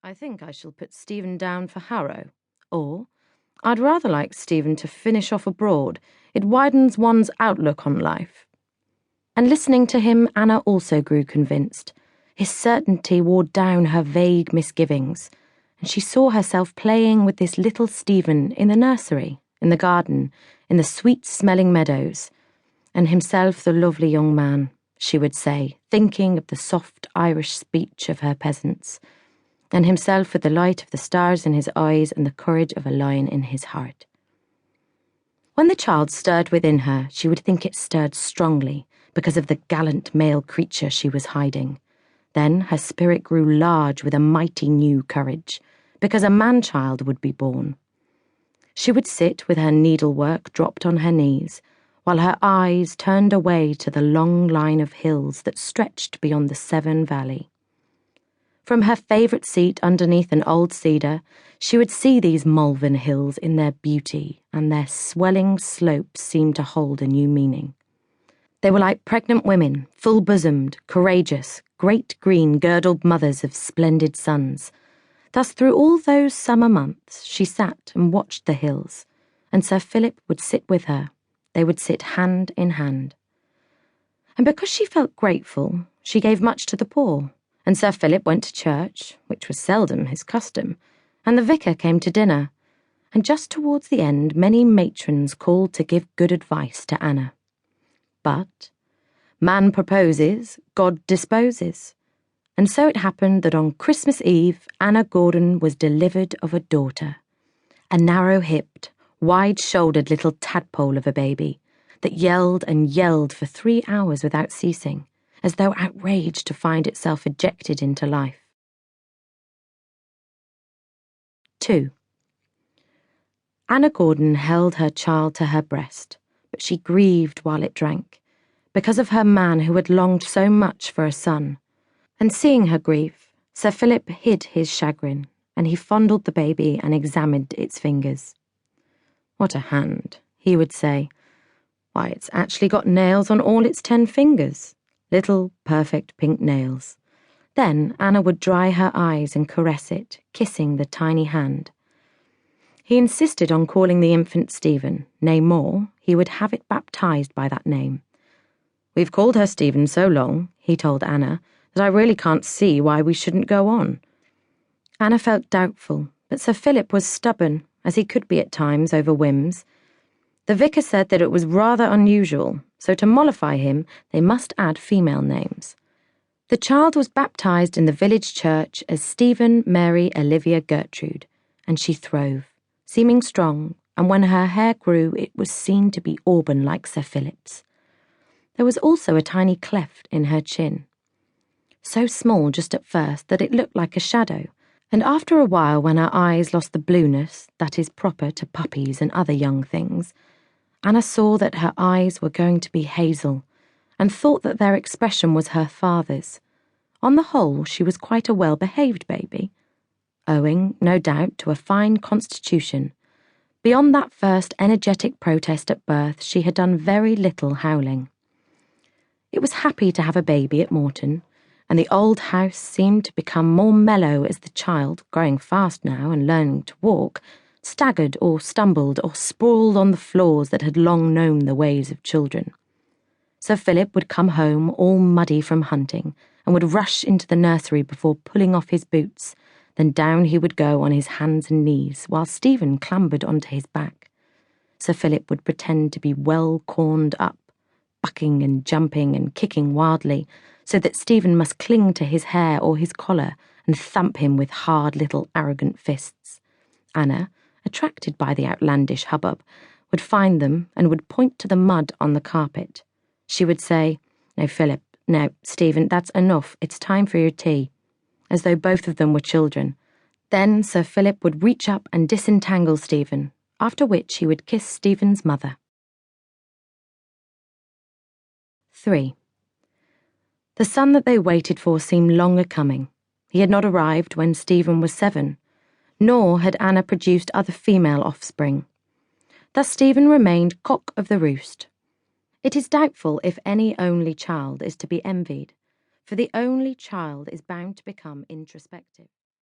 I think I shall put Stephen down for Harrow. Or, I'd rather like Stephen to finish off abroad. It widens one's outlook on life. And listening to him, Anna also grew convinced. His certainty wore down her vague misgivings, and she saw herself playing with this little Stephen in the nursery, in the garden, in the sweet-smelling meadows, and himself the lovely young man, she would say, thinking of the soft Irish speech of her peasants, and himself with the light of the stars in his eyes and the courage of a lion in his heart. When the child stirred within her, she would think it stirred strongly because of the gallant male creature she was hiding. Then her spirit grew large with a mighty new courage, because a man-child would be born. She would sit with her needlework dropped on her knees, while her eyes turned away to the long line of hills that stretched beyond the Severn Valley. From her favourite seat underneath an old cedar, she would see these Malvern hills in their beauty, and their swelling slopes seemed to hold a new meaning. They were like pregnant women, full-bosomed, courageous, great green girdled mothers of splendid sons. Thus through all those summer months she sat and watched the hills, and Sir Philip would sit with her. They would sit hand in hand. And because she felt grateful, she gave much to the poor, and Sir Philip went to church, which was seldom his custom, and the vicar came to dinner, and just towards the end many matrons called to give good advice to Anna. But man proposes, God disposes. And so it happened that on Christmas Eve, Anna Gordon was delivered of a daughter, a narrow-hipped, wide-shouldered little tadpole of a baby that yelled and yelled for 3 hours without ceasing, as though outraged to find itself ejected into life. 2. Anna Gordon held her child to her breast, but she grieved while it drank, because of her man who had longed so much for a son. And seeing her grief, Sir Philip hid his chagrin, and he fondled the baby and examined its fingers. "What a hand," he would say. "Why, it's actually got nails on all its 10 fingers. Little, perfect pink nails." Then Anna would dry her eyes and caress it, kissing the tiny hand. He insisted on calling the infant Stephen, nay more, he would have it baptized by that name. "We've called her Stephen so long," he told Anna, "that I really can't see why we shouldn't go on." Anna felt doubtful, but Sir Philip was stubborn, as he could be at times over whims. The vicar said that it was rather unusual, so to mollify him they must add female names. The child was baptized in the village church as Stephen Mary Olivia Gertrude, and she throve, seeming strong, and when her hair grew it was seen to be auburn like Sir Philip's. There was also a tiny cleft in her chin, so small just at first that it looked like a shadow, and after a while when her eyes lost the blueness that is proper to puppies and other young things, Anna saw that her eyes were going to be hazel, and thought that their expression was her father's. On the whole, she was quite a well-behaved baby, owing, no doubt, to a fine constitution. Beyond that first energetic protest at birth, she had done very little howling. It was happy to have a baby at Morton, and the old house seemed to become more mellow as the child, growing fast now and learning to walk, staggered or stumbled or sprawled on the floors that had long known the ways of children. Sir Philip would come home all muddy from hunting and would rush into the nursery before pulling off his boots. Then down he would go on his hands and knees while Stephen clambered onto his back. Sir Philip would pretend to be well corned up, bucking and jumping and kicking wildly, so that Stephen must cling to his hair or his collar and thump him with hard little arrogant fists. Anna, attracted by the outlandish hubbub, would find them and would point to the mud on the carpet. She would say, "No, Philip, no, Stephen, that's enough, it's time for your tea," as though both of them were children. Then Sir Philip would reach up and disentangle Stephen, after which he would kiss Stephen's mother. 3. The son that they waited for seemed long a-coming. He had not arrived when Stephen was 7, nor had Anna produced other female offspring. Thus Stephen remained cock of the roost. It is doubtful if any only child is to be envied, for the only child is bound to become introspective.